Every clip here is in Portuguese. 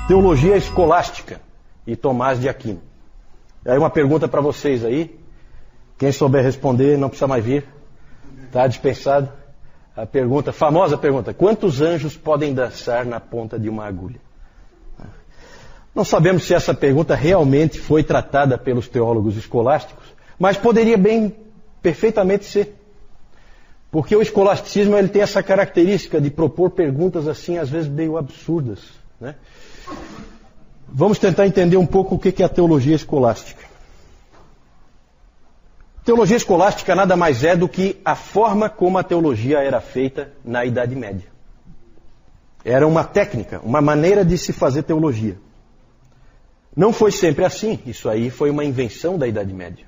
Teologia escolástica e Tomás de Aquino. Aí uma pergunta para vocês aí. Quem souber responder não precisa mais vir. Está dispensado. A pergunta, famosa pergunta: quantos anjos podem dançar na ponta de uma agulha? Não sabemos se essa pergunta realmente foi tratada pelos teólogos escolásticos, mas poderia bem, perfeitamente ser. Porque o escolasticismo ele tem essa característica de propor perguntas assim, às vezes meio absurdas, né? Vamos tentar entender um pouco o que é a teologia escolástica. Teologia escolástica nada mais é do que a forma como a teologia era feita na Idade Média. Era uma técnica, uma maneira de se fazer teologia. Não foi sempre assim, isso aí foi uma invenção da Idade Média,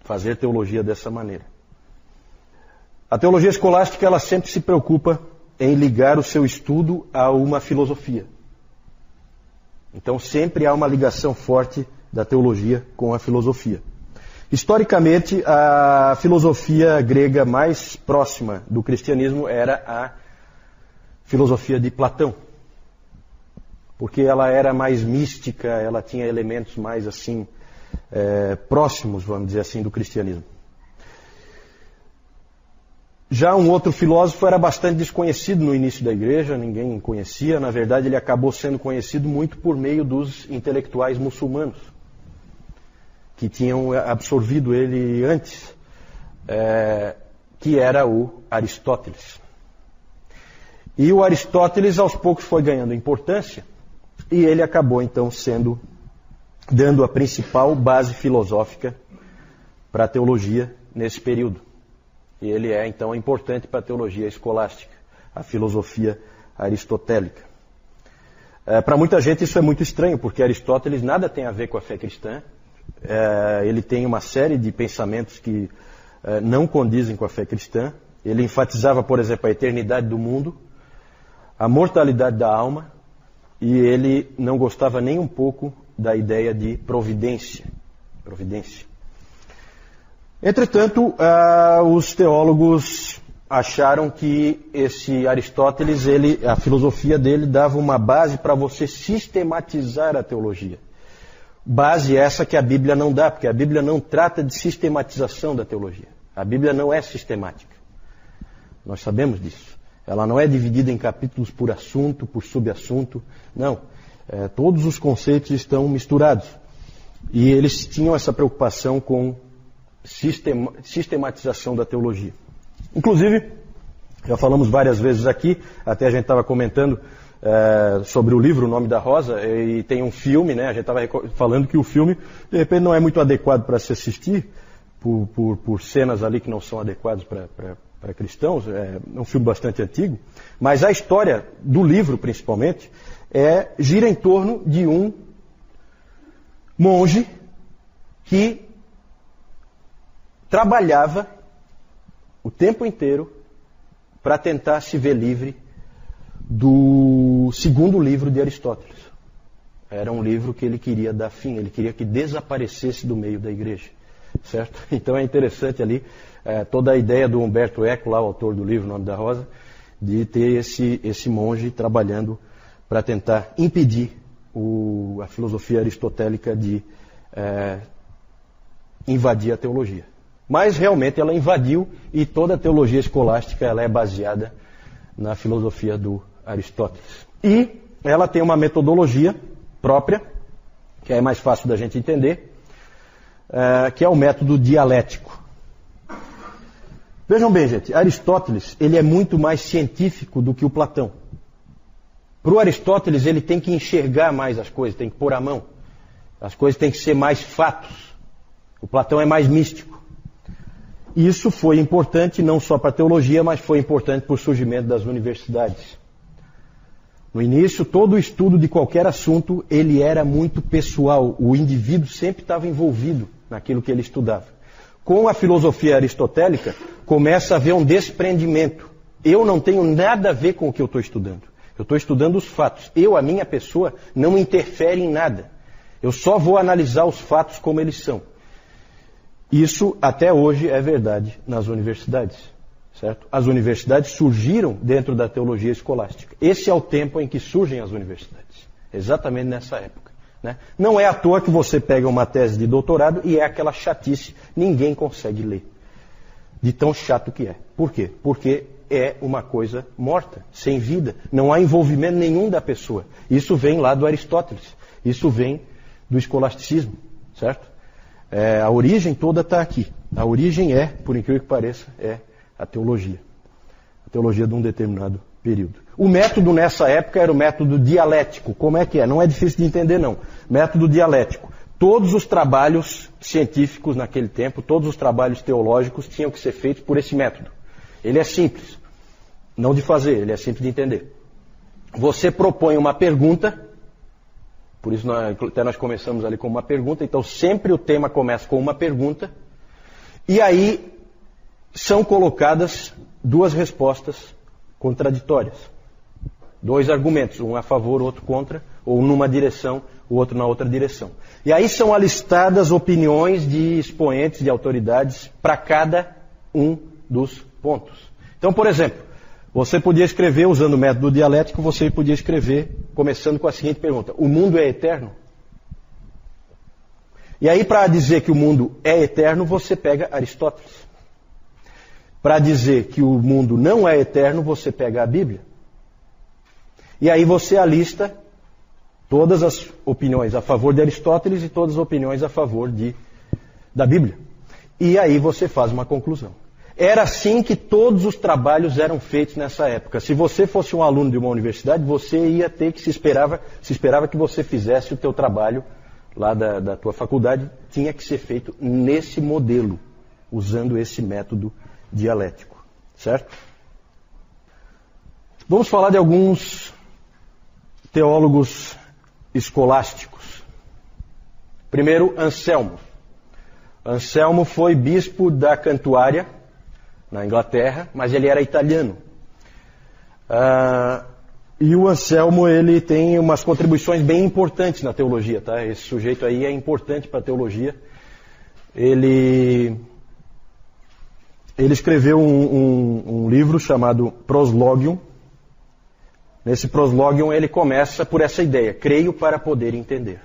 fazer teologia dessa maneira. A teologia escolástica ela sempre se preocupa em ligar o seu estudo a uma filosofia. Então sempre há uma ligação forte da teologia com a filosofia. Historicamente, a filosofia grega mais próxima do cristianismo era a filosofia de Platão. Porque ela era mais mística, ela tinha elementos mais assim, próximos, vamos dizer assim, do cristianismo. Já um outro filósofo era bastante desconhecido no início da igreja, ninguém conhecia. Na verdade, ele acabou sendo conhecido muito por meio dos intelectuais muçulmanos, que tinham absorvido ele antes, que era o Aristóteles. E o Aristóteles, aos poucos, foi ganhando importância, e ele acabou, então, dando a principal base filosófica para a teologia nesse período. E ele é, então, importante para a teologia escolástica, a filosofia aristotélica. Para muita gente isso é muito estranho, porque Aristóteles nada tem a ver com a fé cristã. Ele tem uma série de pensamentos que não condizem com a fé cristã. Ele enfatizava, por exemplo, a eternidade do mundo, a mortalidade da alma, e ele não gostava nem um pouco da ideia de providência. Entretanto, os teólogos acharam que esse Aristóteles, a filosofia dele dava uma base para você sistematizar a teologia. Base essa que a Bíblia não dá, porque a Bíblia não trata de sistematização da teologia. A Bíblia não é sistemática. Nós sabemos disso. Ela não é dividida em capítulos por assunto, por subassunto. Não. Todos os conceitos estão misturados. E eles tinham essa preocupação com sistematização da teologia. Inclusive, já falamos várias vezes aqui, até a gente estava comentando sobre o livro O Nome da Rosa, e tem um filme, né? A gente estava falando que o filme, de repente, não é muito adequado para se assistir, por cenas ali que não são adequadas para cristãos. É um filme bastante antigo, mas a história do livro, principalmente, gira em torno de um monge que trabalhava o tempo inteiro para tentar se ver livre do segundo livro de Aristóteles. Era um livro que ele queria dar fim, ele queria que desaparecesse do meio da igreja. Certo? Então é interessante ali toda a ideia do Humberto Eco, lá, o autor do livro O Nome da Rosa, de ter esse monge trabalhando para tentar impedir a filosofia aristotélica de invadir a teologia. Mas realmente ela invadiu, e toda a teologia escolástica ela é baseada na filosofia do Aristóteles. E ela tem uma metodologia própria, que é mais fácil da gente entender, que é o método dialético. Vejam bem, gente, Aristóteles ele é muito mais científico do que o Platão. Para o Aristóteles ele tem que enxergar mais as coisas, tem que pôr a mão. As coisas têm que ser mais fatos. O Platão é mais místico. Isso foi importante não só para a teologia, mas foi importante para o surgimento das universidades. No início, todo o estudo de qualquer assunto, ele era muito pessoal. O indivíduo sempre estava envolvido naquilo que ele estudava. Com a filosofia aristotélica, começa a haver um desprendimento. Eu não tenho nada a ver com o que eu estou estudando. Eu estou estudando os fatos. A minha pessoa, não interfere em nada. Eu só vou analisar os fatos como eles são. Isso, até hoje, é verdade nas universidades. Certo? As universidades surgiram dentro da teologia escolástica. Esse é o tempo em que surgem as universidades. exatamente nessa época. Né? Não é à toa que você pega uma tese de doutorado e é aquela chatice, ninguém consegue ler. De tão chato que é. Por quê? Porque é uma coisa morta, sem vida. Não há envolvimento nenhum da pessoa. Isso vem lá do Aristóteles. Isso vem do escolasticismo, certo? A origem toda está aqui. A origem é, por incrível que pareça, é a teologia. A teologia de um determinado período. O método nessa época era o método dialético. Como é que é? Não é difícil de entender, não. Método dialético. Todos os trabalhos científicos naquele tempo, todos os trabalhos teológicos tinham que ser feitos por esse método. Ele é simples, não de fazer, ele é simples de entender. Você propõe uma pergunta, por isso até nós começamos ali com uma pergunta, então sempre o tema começa com uma pergunta, e aí são colocadas duas respostas contraditórias. Dois argumentos, um a favor, outro contra, ou numa direção, o outro na outra direção. E aí são alistadas opiniões de expoentes, de autoridades, para cada um dos pontos. Então, por exemplo, você podia escrever, usando o método dialético, você podia escrever, começando com a seguinte pergunta: o mundo é eterno? E aí, para dizer que o mundo é eterno, você pega Aristóteles. Para dizer que o mundo não é eterno, você pega a Bíblia. E aí você alista todas as opiniões a favor de Aristóteles e todas as opiniões a favor da Bíblia. E aí você faz uma conclusão. Era assim que todos os trabalhos eram feitos nessa época. Se você fosse um aluno de uma universidade, você ia ter que se esperava que você fizesse o teu trabalho lá da tua faculdade, tinha que ser feito nesse modelo, usando esse método dialético. Certo? Vamos falar de alguns teólogos escolásticos. Primeiro, Anselmo. Anselmo foi bispo da Cantuária, na Inglaterra, mas ele era italiano. E o Anselmo, ele tem umas contribuições bem importantes na teologia, tá? Esse sujeito aí é importante para a teologia. Ele escreveu um livro chamado Proslogium. Nesse Proslogium ele começa por essa ideia: creio para poder entender.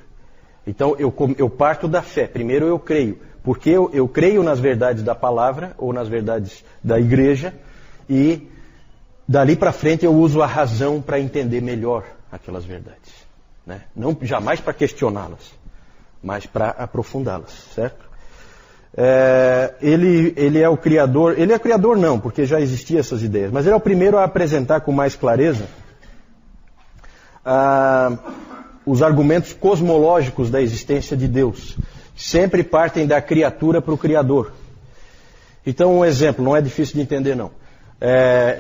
Então eu parto da fé. Primeiro eu creio, porque eu creio nas verdades da palavra ou nas verdades da igreja, e dali para frente eu uso a razão para entender melhor aquelas verdades, né? Não jamais para questioná-las, mas para aprofundá-las, certo? Ele é o criador. Ele é criador não, porque já existiam essas ideias, mas ele é o primeiro a apresentar com mais clareza os argumentos cosmológicos da existência de Deus. Sempre partem da criatura para o Criador. Então, um exemplo, não é difícil de entender não.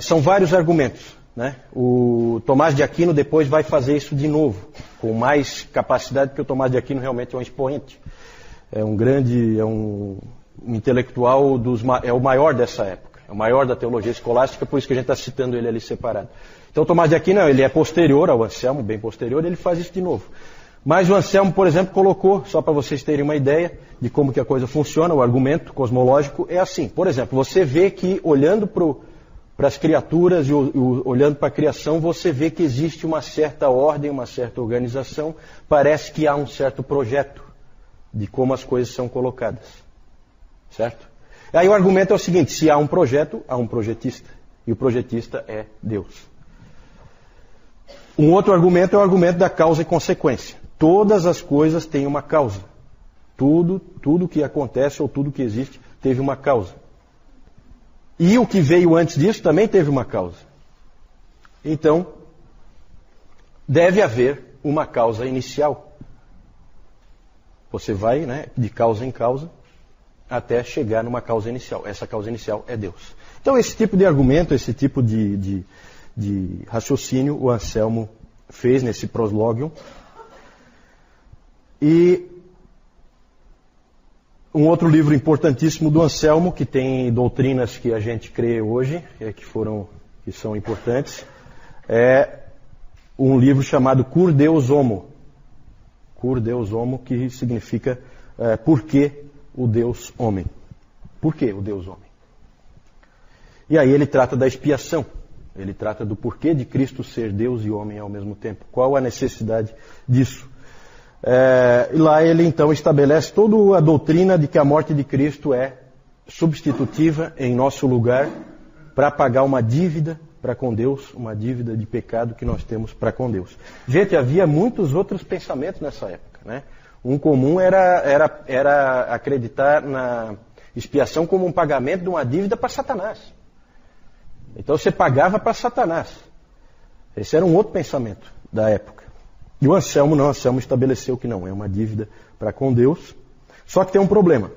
São vários argumentos, né? O Tomás de Aquino depois vai fazer isso de novo, com mais capacidade, porque o Tomás de Aquino realmente é um expoente. É um intelectual, é o maior dessa época, é o maior da teologia escolástica, por isso que a gente está citando ele ali separado. Então Tomás de Aquino, ele é posterior ao Anselmo, bem posterior, ele faz isso de novo. Mas o Anselmo, por exemplo, colocou, só para vocês terem uma ideia de como que a coisa funciona, o argumento cosmológico é assim. Por exemplo, você vê que olhando para as criaturas e olhando para a criação, você vê que existe uma certa ordem, uma certa organização, parece que há um certo projeto de como as coisas são colocadas. Certo? Aí o argumento é o seguinte: se há um projeto, há um projetista. E o projetista é Deus. Um outro argumento é o argumento da causa e consequência. Todas as coisas têm uma causa. Tudo que acontece ou tudo que existe teve uma causa. E o que veio antes disso também teve uma causa. Então, deve haver uma causa inicial. Você vai, né, de causa em causa até chegar numa causa inicial. Essa causa inicial é Deus. Então, esse tipo de argumento, esse tipo de raciocínio, o Anselmo fez nesse Proslogium. E um outro livro importantíssimo do Anselmo, que tem doutrinas que a gente crê hoje, que são importantes, é um livro chamado Cur Deus Homo. Cur Deus Homo, que significa por que o Deus homem. Por que o Deus homem? E aí ele trata da expiação. Ele trata do porquê de Cristo ser Deus e homem ao mesmo tempo. Qual a necessidade disso? E lá ele então estabelece toda a doutrina de que a morte de Cristo é substitutiva em nosso lugar para pagar uma dívida para com Deus, uma dívida de pecado que nós temos para com Deus. Gente, havia muitos outros pensamentos nessa época, né? Um comum era acreditar na expiação como um pagamento de uma dívida para Satanás. Então você pagava para Satanás. Esse era um outro pensamento da época. E o Anselmo não, Anselmo estabeleceu que não, é uma dívida para com Deus. Só que tem um problema.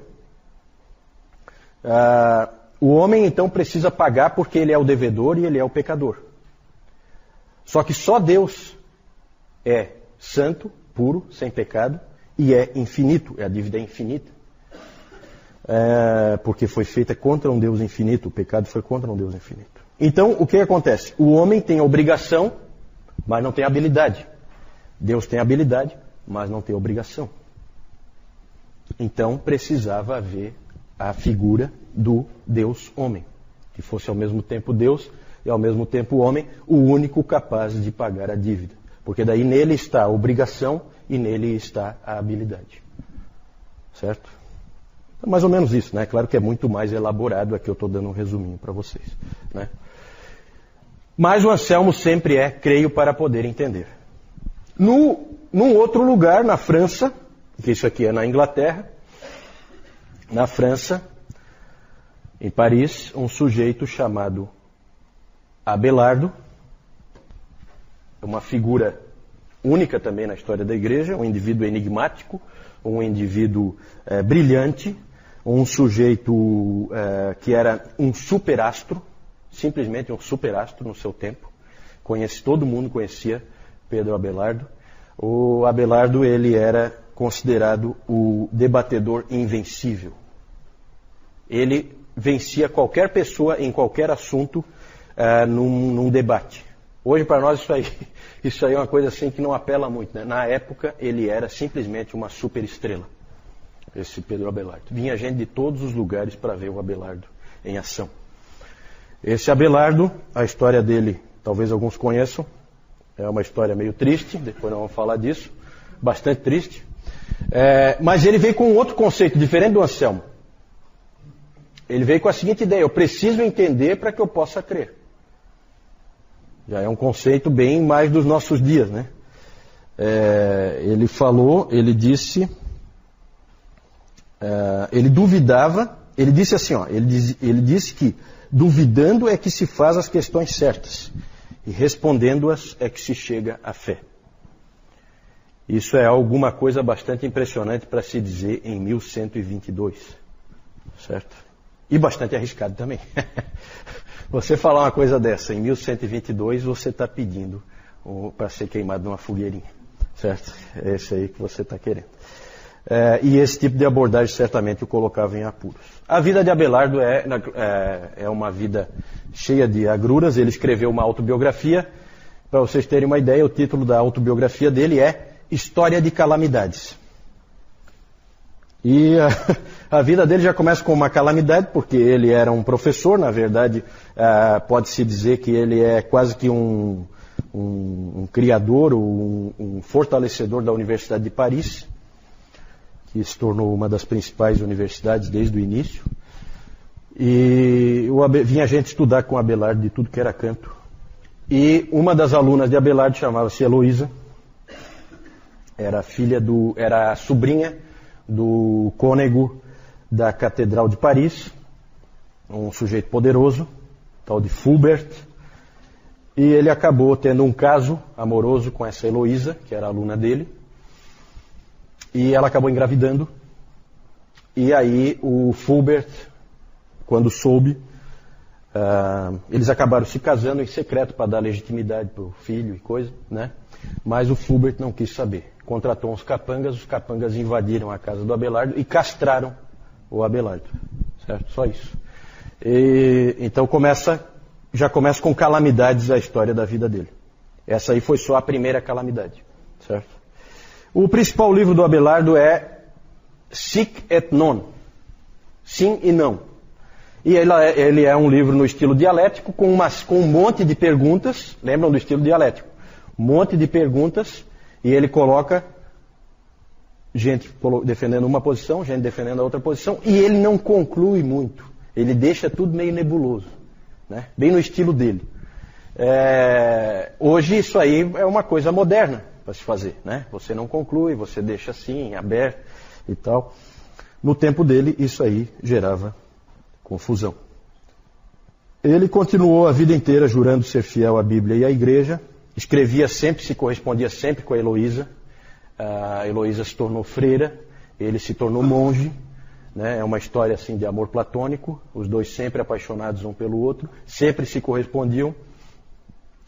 O homem então precisa pagar porque ele é o devedor e ele é o pecador. Só que só Deus é santo, puro, sem pecado e é infinito, a dívida é infinita. Porque foi feita contra um Deus infinito, o pecado foi contra um Deus infinito. Então, o que acontece? O homem tem obrigação, mas não tem habilidade. Deus tem habilidade, mas não tem obrigação. Então, precisava haver a figura do Deus homem, que fosse ao mesmo tempo Deus e ao mesmo tempo homem, o único capaz de pagar a dívida. Porque daí nele está a obrigação e nele está a habilidade. Certo? É mais ou menos isso, né? Claro que é muito mais elaborado, aqui eu estou dando um resuminho para vocês, né? Mas o Anselmo sempre creio para poder entender. Num outro lugar, na França, que isso aqui é na Inglaterra, na França, em Paris, um sujeito chamado Abelardo, uma figura única também na história da igreja, um indivíduo enigmático, um indivíduo brilhante, um sujeito que era um superastro, simplesmente um superastro no seu tempo. Todo mundo conhecia Pedro Abelardo. O Abelardo, ele era considerado o debatedor invencível. Ele vencia qualquer pessoa em qualquer assunto num debate. Hoje, para nós, isso aí é uma coisa assim que não apela muito, né? Na época, ele era simplesmente uma superestrela, esse Pedro Abelardo. Vinha gente de todos os lugares para ver o Abelardo em ação. Esse Abelardo, a história dele, talvez alguns conheçam, é uma história meio triste, depois nós vamos falar disso, bastante triste. Mas ele veio com um outro conceito, diferente do Anselmo. Ele veio com a seguinte ideia: eu preciso entender para que eu possa crer. Já é um conceito bem mais dos nossos dias, né? Ele disse, ele duvidava, ele disse assim, ele disse que duvidando é que se faz as questões certas e respondendo-as é que se chega à fé. Isso é alguma coisa bastante impressionante para se dizer em 1122, certo? E bastante arriscado também. Você falar uma coisa dessa em 1122, você está pedindo para ser queimado numa fogueirinha, certo? É esse aí que você está querendo. E esse tipo de abordagem certamente o colocava em apuros. A vida de Abelardo é uma vida cheia de agruras. Ele escreveu uma autobiografia. Para vocês terem uma ideia, o título da autobiografia dele é História de Calamidades. E a vida dele já começa com uma calamidade, porque ele era um professor. Na verdade, pode-se dizer que ele é quase que um criador, um fortalecedor da Universidade de Paris, que se tornou uma das principais universidades desde o início. E vinha gente estudar com Abelardo de tudo que era canto. E uma das alunas de Abelardo chamava-se Heloísa, era a sobrinha do cônego da Catedral de Paris, um sujeito poderoso, tal de Fulbert. E ele acabou tendo um caso amoroso com essa Heloísa, que era aluna dele. E ela acabou engravidando. E aí o Fulbert, quando soube, eles acabaram se casando em secreto para dar legitimidade para o filho e coisa, né? Mas o Fulbert não quis saber. Contratou os capangas invadiram a casa do Abelardo e castraram o Abelardo. Certo? Só isso. Então já começa com calamidades a história da vida dele. Essa aí foi só a primeira calamidade. Certo? O principal livro do Abelardo é Sic et Non, Sim e Não. E ele é um livro no estilo dialético, com um monte de perguntas. Lembram do estilo dialético? Um monte de perguntas, e ele coloca gente defendendo uma posição, gente defendendo a outra posição, e ele não conclui muito. Ele deixa tudo meio nebuloso, né? Bem no estilo dele. Hoje isso aí é uma coisa moderna para se fazer, né? Você não conclui, você deixa assim, aberto e tal. No tempo dele, isso aí gerava confusão. Ele continuou a vida inteira jurando ser fiel à Bíblia e à igreja, escrevia sempre, se correspondia sempre com a Heloísa. A Heloísa se tornou freira, ele se tornou monge, né? É uma história assim de amor platônico, os dois sempre apaixonados um pelo outro, sempre se correspondiam,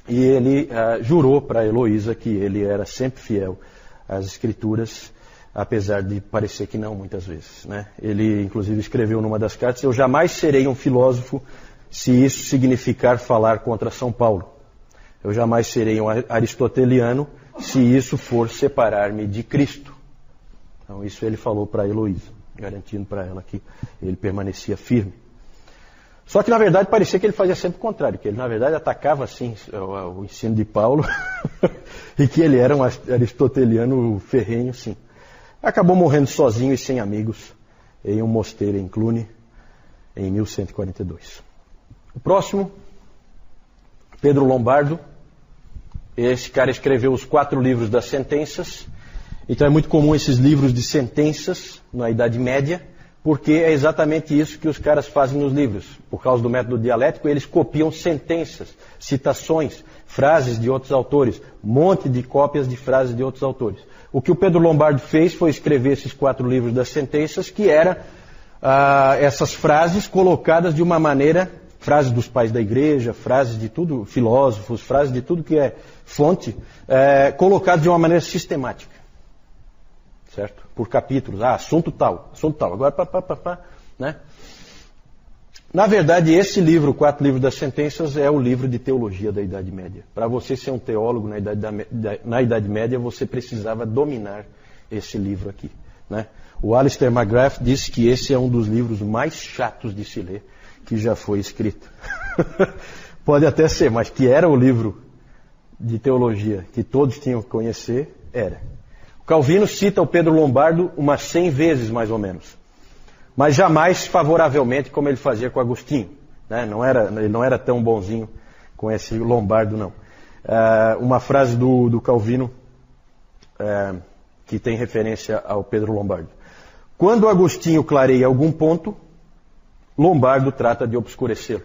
e ele jurou para a Heloísa que ele era sempre fiel às Escrituras, apesar de parecer que não muitas vezes, né? Ele inclusive escreveu numa das cartas: eu jamais serei um filósofo se isso significar falar contra São Paulo. Eu jamais serei um aristoteliano se isso for separar-me de Cristo. Então isso ele falou para a Heloísa, garantindo para ela que ele permanecia firme. Só que na verdade parecia que ele fazia sempre o contrário, que ele na verdade atacava assim o ensino de Paulo e que ele era um aristoteliano ferrenho, sim. Acabou morrendo sozinho e sem amigos em um mosteiro em Cluny em 1142. O próximo, Pedro Lombardo. Esse cara escreveu os 4 livros das sentenças. Então é muito comum esses livros de sentenças na Idade Média, porque é exatamente isso que os caras fazem nos livros. Por causa do método dialético, eles copiam sentenças, citações, frases de outros autores, um monte de cópias de frases de outros autores. O que o Pedro Lombardo fez foi escrever esses 4 livros das sentenças, que eram essas frases colocadas de uma maneira, frases dos pais da igreja, frases de tudo, filósofos, frases de tudo que é fonte, colocadas de uma maneira sistemática. Certo? Por capítulos. Assunto tal. Agora, né? Na verdade, esse livro, 4 livros das sentenças, é o livro de teologia da Idade Média. Para você ser um teólogo na Idade Média, você precisava dominar esse livro aqui, né? O Alistair McGrath disse que esse é um dos livros mais chatos de se ler que já foi escrito. Pode até ser, mas que era o livro de teologia que todos tinham que conhecer, era. O Calvino cita o Pedro Lombardo umas 100 vezes, mais ou menos. Mas jamais favoravelmente como ele fazia com Agostinho, né? Ele não era tão bonzinho com esse Lombardo, não. Uma frase do Calvino que tem referência ao Pedro Lombardo. Quando Agostinho clareia algum ponto, Lombardo trata de obscurecê-lo.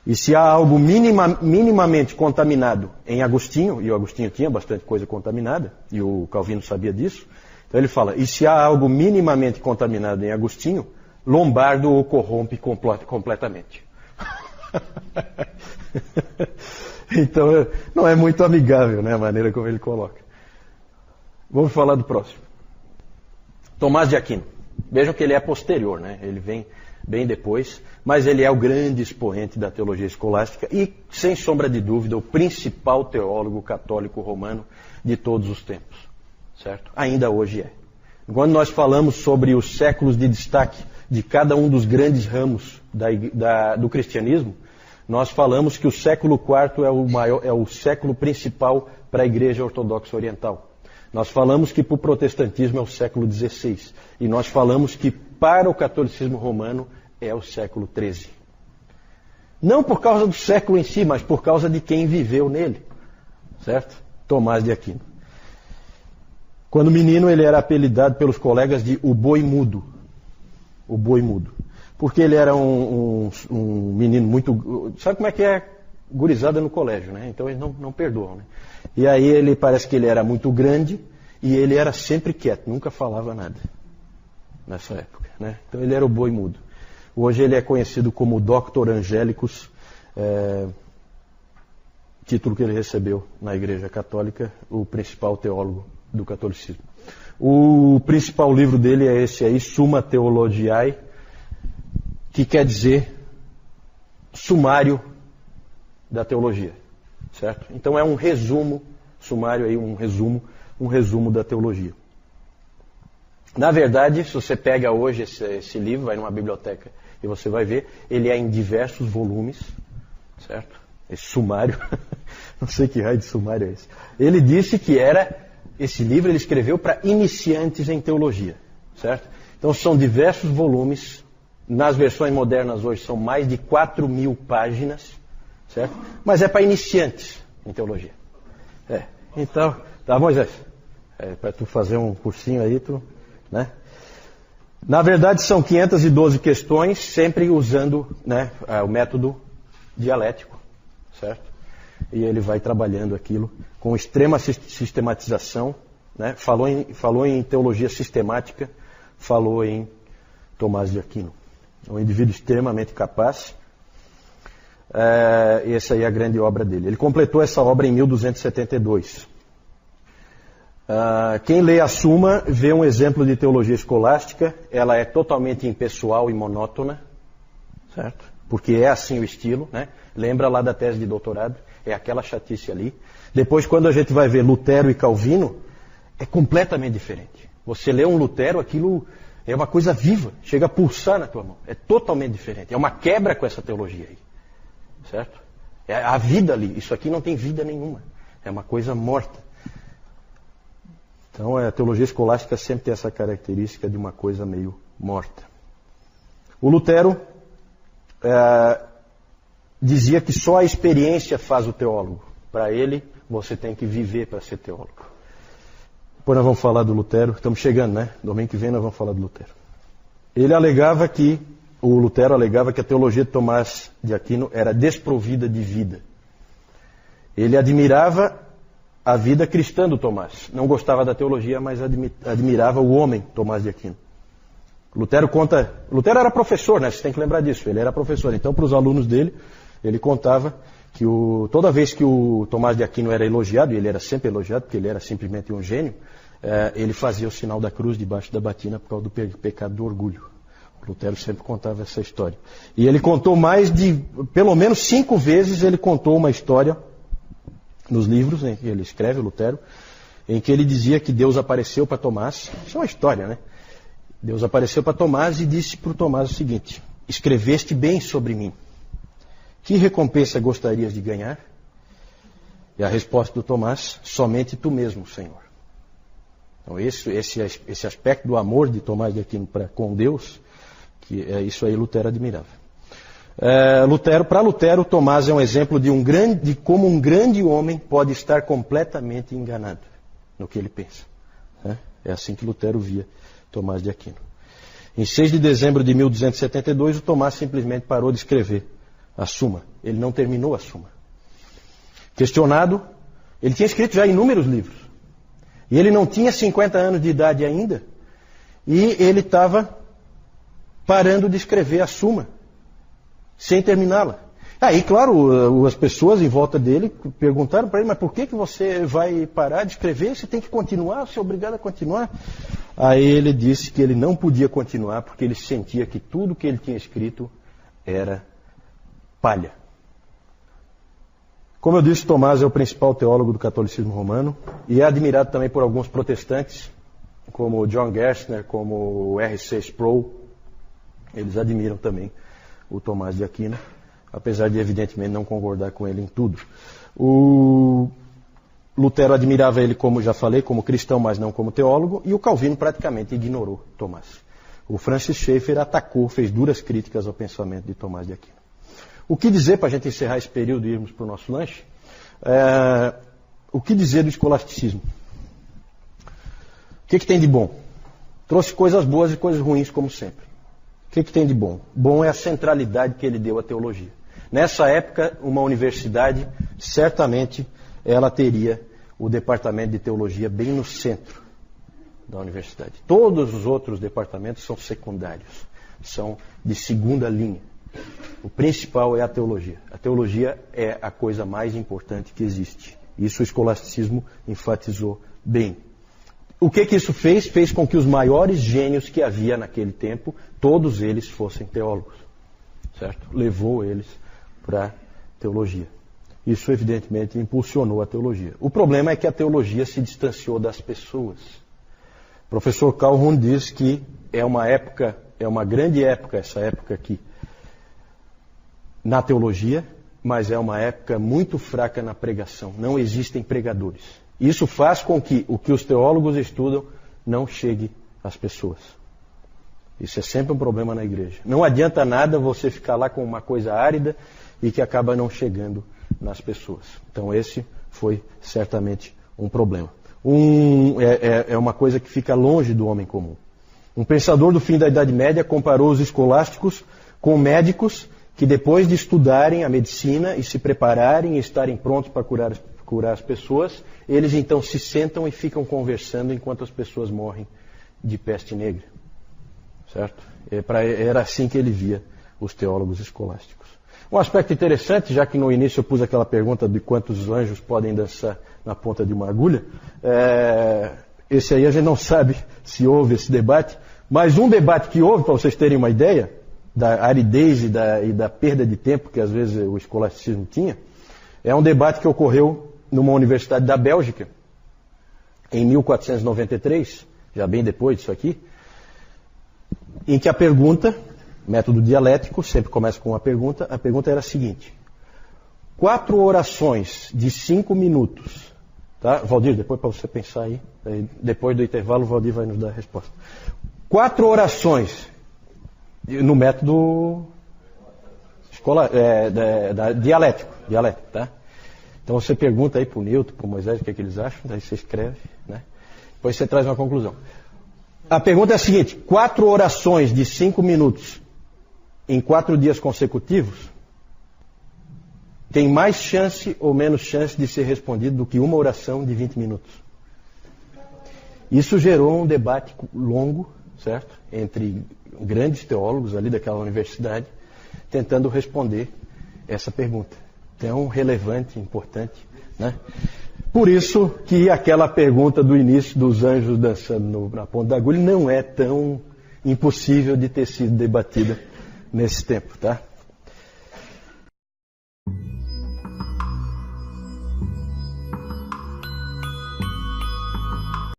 E se há algo minimamente contaminado em Agostinho, e o Agostinho tinha bastante coisa contaminada, e o Calvino sabia disso, então ele fala, e se há algo minimamente contaminado em Agostinho, Lombardo o corrompe completamente. Então, não é muito amigável, né, a maneira como ele coloca. Vamos falar do próximo. Tomás de Aquino. Vejam que ele é posterior, né? Ele vem bem depois, mas ele é o grande expoente da teologia escolástica e, sem sombra de dúvida, o principal teólogo católico romano de todos os tempos. Certo? Ainda hoje é. Quando nós falamos sobre os séculos de destaque de cada um dos grandes ramos do cristianismo, nós falamos que o século IV é o século principal para a Igreja Ortodoxa Oriental. Nós falamos que para o protestantismo é o século XVI. E nós falamos que para o catolicismo romano é o século XIII. Não por causa do século em si, mas por causa de quem viveu nele. Certo? Tomás de Aquino. Quando menino, ele era apelidado pelos colegas de o boi mudo. O boi mudo. Porque ele era um menino muito... Sabe como é que é gurizada no colégio, né? Então eles não perdoam, né? E aí ele parece que ele era muito grande e ele era sempre quieto, nunca falava nada nessa época, né? Então ele era o boi mudo. Hoje ele é conhecido como Dr. Angélicos, título que ele recebeu na Igreja Católica, o principal teólogo do catolicismo. O principal livro dele é esse aí, Summa Theologiae, que quer dizer sumário da teologia. Certo? Então é um resumo, sumário aí, um resumo da teologia. Na verdade, se você pega hoje esse livro, vai numa biblioteca e você vai ver, ele é em diversos volumes, certo? Esse sumário, não sei que raio de sumário é esse. Ele disse que esse livro ele escreveu para iniciantes em teologia, certo? Então são diversos volumes, nas versões modernas hoje são mais de 4.000 páginas, certo? Mas é para iniciantes em teologia. Então, tá, Moisés? Para tu fazer um cursinho aí, né? Na verdade são 512 questões, sempre usando, né, o método dialético, certo? E ele vai trabalhando aquilo com extrema sistematização, né? Falou em teologia sistemática, falou em Tomás de Aquino. Um indivíduo extremamente capaz. Essa aí é a grande obra dele. Ele completou essa obra em 1272. Quem lê a Suma vê um exemplo de teologia escolástica. Ela é totalmente impessoal e monótona, certo? Porque é assim o estilo, né? Lembra lá da tese de doutorado? É aquela chatice ali. Depois, quando a gente vai ver Lutero e Calvino, é completamente diferente. Você lê um Lutero, aquilo é uma coisa viva, chega a pulsar na tua mão. É totalmente diferente. É uma quebra com essa teologia aí, certo? É a vida ali. Isso aqui não tem vida nenhuma. É uma coisa morta. Então, a teologia escolástica sempre tem essa característica de uma coisa meio morta. O Lutero dizia que só a experiência faz o teólogo. Para ele, você tem que viver para ser teólogo. Depois nós vamos falar do Lutero. Estamos chegando, né? Domingo que vem nós vamos falar do Lutero. O Lutero alegava que a teologia de Tomás de Aquino era desprovida de vida. Ele admirava a vida cristã do Tomás. Não gostava da teologia, mas admirava o homem Tomás de Aquino. Lutero era professor, né? Você tem que lembrar disso. Ele era professor. Então, para os alunos dele, ele contava que toda vez que o Tomás de Aquino era elogiado, e ele era sempre elogiado, porque ele era simplesmente um gênio, ele fazia o sinal da cruz debaixo da batina por causa do pecado do orgulho. O Lutero sempre contava essa história. E ele contou pelo menos 5 vezes, ele contou uma história nos livros em que ele escreve, o Lutero, em que ele dizia que Deus apareceu para Tomás. Isso é uma história, né? Deus apareceu para Tomás e disse para o Tomás o seguinte: escreveste bem sobre mim. Que recompensa gostarias de ganhar? E a resposta do Tomás: somente tu mesmo, Senhor. Então esse aspecto do amor de Tomás de Aquino com Deus, isso aí Lutero admirava. Para Lutero, Tomás é um exemplo de como um grande homem pode estar completamente enganado no que ele pensa. É assim que Lutero via Tomás de Aquino. Em 6 de dezembro de 1272, o Tomás simplesmente parou de escrever a Suma. Ele não terminou a Suma. Questionado, ele tinha escrito já inúmeros livros. E ele não tinha 50 anos de idade ainda. E ele estava parando de escrever a Suma, sem terminá-la. Aí, claro, as pessoas em volta dele perguntaram para ele: mas por que você vai parar de escrever? Você tem que continuar, você é obrigado a continuar. Aí ele disse que ele não podia continuar porque ele sentia que tudo que ele tinha escrito era palha. Como eu disse, Tomás é o principal teólogo do catolicismo romano e é admirado também por alguns protestantes, como John Gerstner, como R.C. Sproul. Eles admiram também o Tomás de Aquino, apesar de evidentemente não concordar com ele em tudo. O Lutero admirava ele, como já falei, como cristão, mas não como teólogo, e o Calvino praticamente ignorou Tomás. O Francis Schaeffer atacou, fez duras críticas ao pensamento de Tomás de Aquino. O que dizer, para a gente encerrar esse período e irmos para o nosso lanche, o que dizer do escolasticismo? O que tem de bom? Trouxe coisas boas e coisas ruins, como sempre. O que tem de bom? Bom é a centralidade que ele deu à teologia. Nessa época, uma universidade, certamente, ela teria o departamento de teologia bem no centro da universidade. Todos os outros departamentos são secundários, são de segunda linha. O principal é a teologia. A teologia é a coisa mais importante que existe. Isso o escolasticismo enfatizou bem. O que isso fez? Fez com que os maiores gênios que havia naquele tempo, todos eles fossem teólogos. Certo? Levou eles para a teologia. Isso, evidentemente, impulsionou a teologia. O problema é que a teologia se distanciou das pessoas. professor Calhoun diz que é uma grande época, essa época aqui, na teologia, mas é uma época muito fraca na pregação. Não existem pregadores. Isso faz com que o que os teólogos estudam não chegue às pessoas. Isso é sempre um problema na igreja. Não adianta nada você ficar lá com uma coisa árida e que acaba não chegando nas pessoas. Então esse foi certamente um problema. É uma coisa que fica longe do homem comum. Um pensador do fim da Idade Média comparou os escolásticos com médicos que depois de estudarem a medicina e se prepararem e estarem prontos para curar as pessoas, eles então se sentam e ficam conversando enquanto as pessoas morrem de peste negra. Certo? Era assim que ele via os teólogos escolásticos. Um aspecto interessante, já que no início eu pus aquela pergunta de quantos anjos podem dançar na ponta de uma agulha, esse aí a gente não sabe se houve esse debate, mas um debate que houve, para vocês terem uma ideia, da aridez e da perda de tempo que às vezes o escolasticismo tinha, é um debate que ocorreu numa universidade da Bélgica, em 1493, já bem depois disso aqui, em que a pergunta, método dialético, sempre começa com uma pergunta, a pergunta era a seguinte: 4 orações de 5 minutos, tá? Valdir, depois para você pensar aí, depois do intervalo o Valdir vai nos dar a resposta. 4 orações, no método dialético, tá? Então você pergunta aí para o Newton, para o Moisés, o que é que eles acham, daí você escreve, né? Depois você traz uma conclusão. A pergunta é a seguinte: 4 orações de 5 minutos em 4 dias consecutivos tem mais chance ou menos chance de ser respondido do que uma oração de 20 minutos? Isso gerou um debate longo, certo? Entre grandes teólogos ali daquela universidade, tentando responder essa pergunta. Tão relevante, importante, né? Por isso que aquela pergunta do início dos anjos dançando na ponta da agulha não é tão impossível de ter sido debatida nesse tempo, tá?